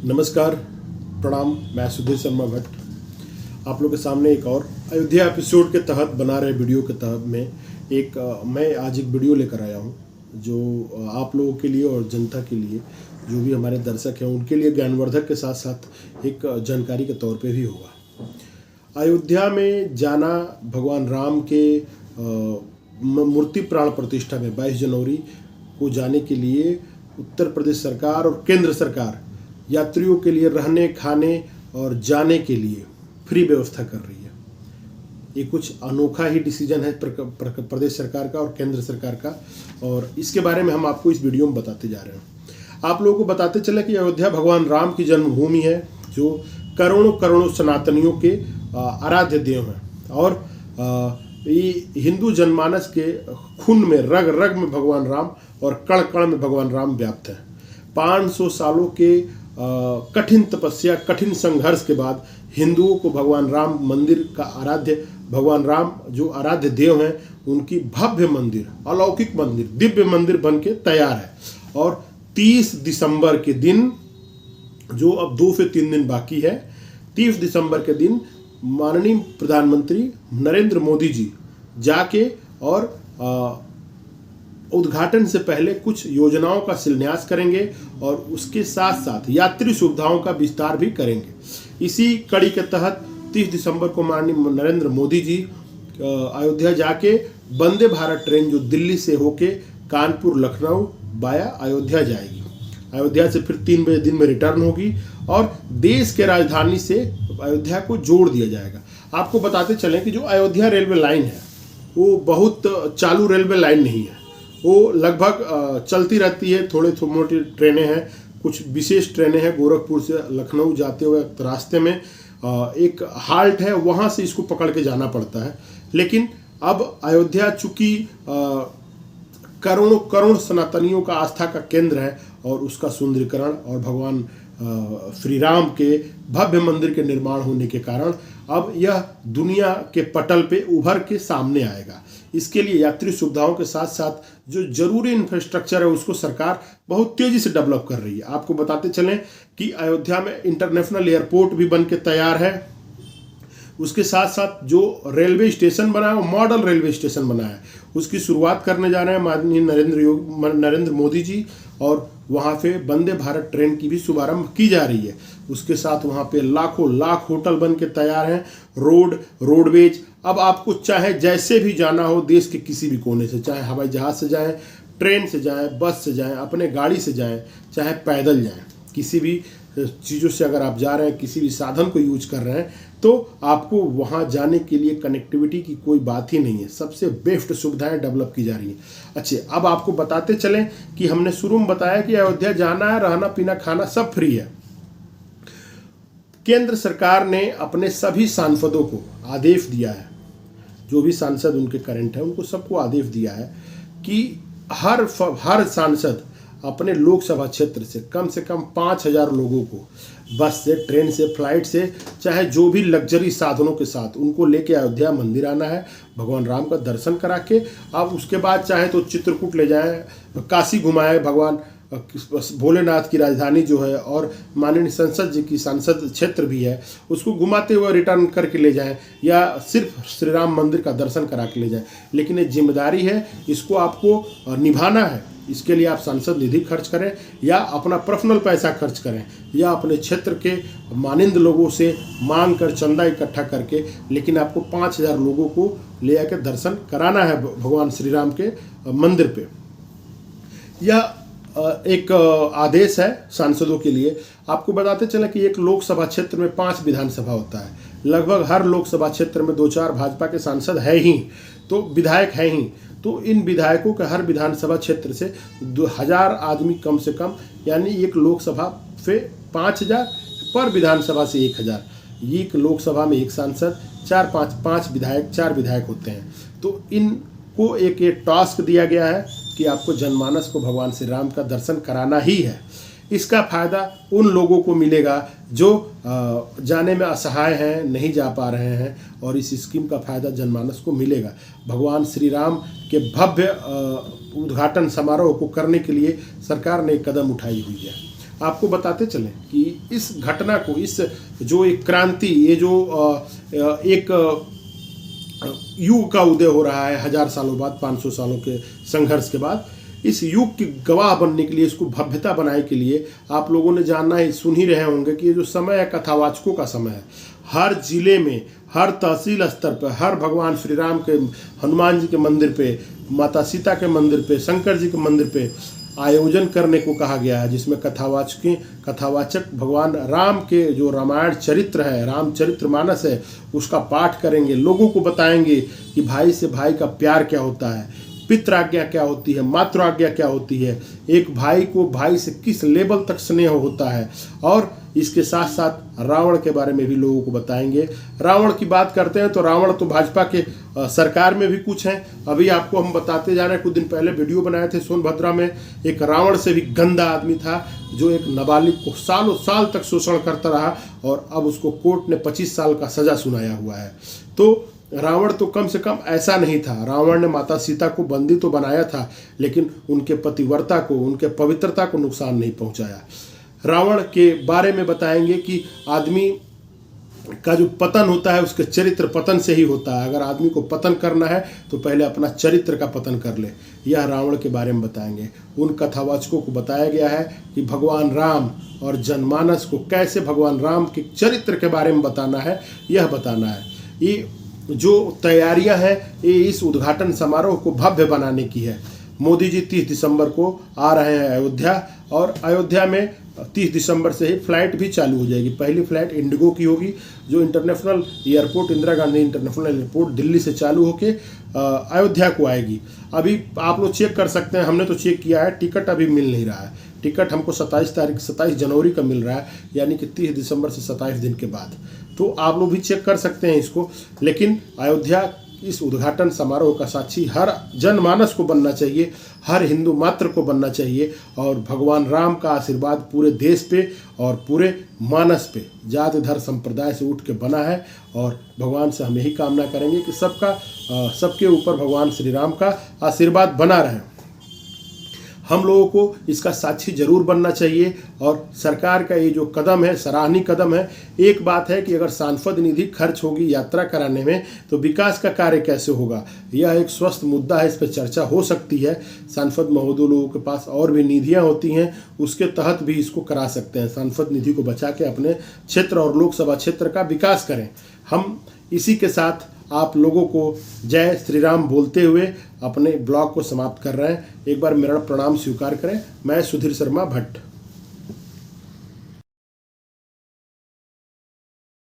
नमस्कार, प्रणाम। मैं सुधीर शर्मा भट्ट आप लोग के सामने एक और अयोध्या एपिसोड के तहत बना रहे वीडियो के तहत मैं आज एक वीडियो लेकर आया हूं जो आप लोगों के लिए और जनता के लिए, जो भी हमारे दर्शक हैं उनके लिए ज्ञानवर्धक के साथ साथ एक जानकारी के तौर पे भी होगा। अयोध्या में जाना भगवान राम के मूर्ति प्राण प्रतिष्ठा में 22 जनवरी को जाने के लिए उत्तर प्रदेश सरकार और केंद्र सरकार यात्रियों के लिए रहने, खाने और जाने के लिए फ्री व्यवस्था कर रही है। ये कुछ अनोखा ही डिसीजन है प्रदेश सरकार का और केंद्र सरकार का, और इसके बारे में हम आपको इस वीडियो में बताते जा रहे हैं। आप लोगों को बताते चले कि अयोध्या भगवान राम की जन्मभूमि है, जो करोड़ों करोड़ों सनातनियों के आराध्य देव हैं, और ये हिंदू जनमानस के खून में, रग रग में भगवान राम और कण कण में भगवान राम व्याप्त है। 500 सालों के कठिन तपस्या, कठिन संघर्ष के बाद हिंदुओं को भगवान राम मंदिर का आराध्य, भगवान राम जो आराध्य देव हैं, उनकी भव्य मंदिर, अलौकिक मंदिर, दिव्य मंदिर बन के तैयार है। और 30 दिसंबर के दिन, जो अब 2 से 3 दिन बाकी है, 30 दिसंबर के दिन माननीय प्रधानमंत्री नरेंद्र मोदी जी जाके और उद्घाटन से पहले कुछ योजनाओं का शिलान्यास करेंगे और उसके साथ साथ यात्री सुविधाओं का विस्तार भी करेंगे। इसी कड़ी के तहत 30 दिसंबर को माननीय नरेंद्र मोदी जी अयोध्या जाके वंदे भारत ट्रेन जो दिल्ली से होके कानपुर, लखनऊ बाया अयोध्या जाएगी। अयोध्या से फिर 3 बजे दिन में रिटर्न होगी और देश के राजधानी से अयोध्या को जोड़ दिया जाएगा। आपको बताते चलें कि जो अयोध्या रेलवे लाइन है वो बहुत चालू रेलवे लाइन नहीं है, वो लगभग चलती रहती है। थोड़े मोटी ट्रेनें हैं, कुछ विशेष ट्रेनें हैं। गोरखपुर से लखनऊ जाते हुए रास्ते में एक हाल्ट है, वहाँ से इसको पकड़ के जाना पड़ता है। लेकिन अब अयोध्या चूंकि करोड़ों करोड़ सनातनियों का आस्था का केंद्र है, और उसका सुंदरीकरण और भगवान श्री राम के भव्य मंदिर के निर्माण होने के कारण अब यह दुनिया के पटल पे उभर के सामने आएगा। इसके लिए यात्री सुविधाओं के साथ साथ जो जरूरी इंफ्रास्ट्रक्चर है उसको सरकार बहुत तेजी से डेवलप कर रही है। आपको बताते चलें कि अयोध्या में इंटरनेशनल एयरपोर्ट भी बन के तैयार है। उसके साथ साथ जो रेलवे स्टेशन बना है वो मॉडल रेलवे स्टेशन बना है, उसकी शुरुआत करने जा रहे हैं माननीय नरेंद्र मोदी जी, और वहाँ पे वंदे भारत ट्रेन की भी शुभारंभ की जा रही है। उसके साथ वहाँ पे लाखों लाख होटल बन के तैयार हैं, रोडवेज। अब आपको चाहे जैसे भी जाना हो देश के किसी भी कोने से, चाहे हवाई जहाज से जाएं, ट्रेन से जाएं, बस से जाएं, अपने गाड़ी से जाएं, चाहे पैदल जाएं, किसी भी चीज़ों से अगर आप जा रहे हैं, किसी भी साधन को यूज कर रहे हैं, तो आपको वहाँ जाने के लिए कनेक्टिविटी की कोई बात ही नहीं है। सबसे बेस्ट सुविधाएं डेवलप की जा रही हैं। अच्छे, अब आपको बताते चलें कि हमने शुरू में बताया कि अयोध्या जाना है, रहना पीना खाना सब फ्री है। केंद्र सरकार ने अपने सभी सांसदों को आदेश दिया है, जो भी सांसद उनके करंट है उनको सबको आदेश दिया है कि हर सांसद अपने लोकसभा क्षेत्र से कम 5,000 लोगों को बस से, ट्रेन से, फ्लाइट से, चाहे जो भी लग्जरी साधनों के साथ उनको लेके अयोध्या मंदिर आना है, भगवान राम का दर्शन करा के। अब उसके बाद चाहे तो चित्रकूट ले जाएं, काशी घुमाएं, भगवान भोलेनाथ की राजधानी जो है और माननीय संसद जी की सांसद क्षेत्र भी है, उसको घुमाते हुए रिटर्न करके ले जाएं, या सिर्फ श्री राम मंदिर का दर्शन करा के ले जाएं। लेकिन ये जिम्मेदारी है, इसको आपको निभाना है। इसके लिए आप सांसद निधि खर्च करें, या अपना पर्सनल पैसा खर्च करें, या अपने क्षेत्र के मानिंद लोगों से मांग कर चंदा इकट्ठा करके, लेकिन आपको 5,000 लोगों को ले आकर दर्शन कराना है भगवान श्री राम के मंदिर पे। यह एक आदेश है सांसदों के लिए। आपको बताते चले कि एक लोकसभा क्षेत्र में 5 विधानसभा होता है। लगभग हर लोकसभा क्षेत्र में 2-4 भाजपा के सांसद है ही, तो विधायक हैं ही। तो इन विधायकों के हर विधानसभा क्षेत्र से 2,000 आदमी कम से कम, यानी एक लोकसभा से 5,000, पर विधानसभा से 1,000। एक लोकसभा में एक सांसद, 4-5 विधायक, 4 विधायक होते हैं। तो इनको एक टास्क दिया गया है कि आपको जनमानस को भगवान श्री राम का दर्शन कराना ही है। इसका फायदा उन लोगों को मिलेगा जो जाने में असहाय हैं, नहीं जा पा रहे हैं, और इस स्कीम का फायदा जनमानस को मिलेगा। भगवान श्री राम के भव्य उद्घाटन समारोह को करने के लिए सरकार ने एक कदम उठाई हुई है। आपको बताते चलें कि इस घटना को, इस जो एक क्रांति, ये जो एक युग का उदय हो रहा है 1000 सालों बाद, 500 सालों के संघर्ष के बाद, इस युग की गवाह बनने के लिए, इसको भव्यता बनाने के लिए आप लोगों ने जानना है, सुन ही रहे होंगे कि ये जो समय है कथावाचकों का समय है। हर जिले में, हर तहसील स्तर पर, हर भगवान श्री राम के, हनुमान जी के मंदिर पे, माता सीता के मंदिर पे, शंकर जी के मंदिर पे आयोजन करने को कहा गया है, जिसमें कथावाचक भगवान राम के जो रामायण चरित्र है, रामचरितमानस है, उसका पाठ करेंगे, लोगों को बताएंगे कि भाई से भाई का प्यार क्या होता है, पितृ आज्ञा क्या होती है, मातृ आज्ञा क्या होती है, एक भाई को भाई से किस लेवल तक स्नेह होता है। और इसके साथ साथ रावण के बारे में भी लोगों को बताएंगे। रावण की बात करते हैं तो रावण तो भाजपा के सरकार में भी कुछ हैं। अभी आपको हम बताते जा रहे हैं, कुछ दिन पहले वीडियो बनाए थे सोनभद्रा में, एक रावण से भी गंदा आदमी था जो एक नाबालिग को सालों साल तक शोषण करता रहा और अब उसको कोर्ट ने 25 साल का सजा सुनाया हुआ है। तो रावण तो कम से कम ऐसा नहीं था। रावण ने माता सीता को बंदी तो बनाया था, लेकिन उनके पतिव्रता को, उनके पवित्रता को नुकसान नहीं पहुंचाया। रावण के बारे में बताएंगे कि आदमी का जो पतन होता है उसके चरित्र पतन से ही होता है। अगर आदमी को पतन करना है तो पहले अपना चरित्र का पतन कर ले। यह रावण के बारे में बताएंगे। उन कथावाचकों को बताया गया है कि भगवान राम और जनमानस को कैसे भगवान राम के चरित्र के बारे में बताना है, यह बताना है। ये जो तैयारियां हैं, ये इस उद्घाटन समारोह को भव्य बनाने की है। मोदी जी 30 दिसंबर को आ रहे हैं अयोध्या, और अयोध्या में 30 दिसंबर से ही फ्लाइट भी चालू हो जाएगी। पहली फ्लाइट इंडिगो की होगी, जो international airport, Indira Gandhi international airport Delhi से चालू होके अयोध्या को आएगी। अभी आप लोग चेक कर सकते हैं, हमने तो चेक किया है, टिकट अभी मिल नहीं रहा है। टिकट हमको 27 जनवरी का मिल रहा है, यानी कि 30 दिसंबर से 27 दिन के बाद। तो आप लोग भी चेक कर सकते हैं इसको। लेकिन अयोध्या इस उद्घाटन समारोह का साक्षी हर जनमानस को बनना चाहिए, हर हिंदू मात्र को बनना चाहिए, और भगवान राम का आशीर्वाद पूरे देश पे और पूरे मानस पे, जाति धर्म संप्रदाय से उठ के बना है। और भगवान से हम यही कामना करेंगे कि सबके ऊपर भगवान श्री राम का आशीर्वाद बना रहे। हम लोगों को इसका साक्षी जरूर बनना चाहिए। और सरकार का ये जो कदम है, सराहनीय कदम है। एक बात है कि अगर सांसद निधि खर्च होगी यात्रा कराने में, तो विकास का कार्य कैसे होगा, यह एक स्वस्थ मुद्दा है, इस पर चर्चा हो सकती है। सांसद महोदय लोगों के पास और भी निधियां होती हैं, उसके तहत भी इसको करा सकते हैं। सांसद निधि को बचा के अपने क्षेत्र और लोकसभा क्षेत्र का विकास करें। हम इसी के साथ आप लोगों को जय श्री राम बोलते हुए अपने ब्लॉग को समाप्त कर रहे हैं। एक बार मेरा प्रणाम स्वीकार करें। मैं सुधीर शर्मा भट्ट।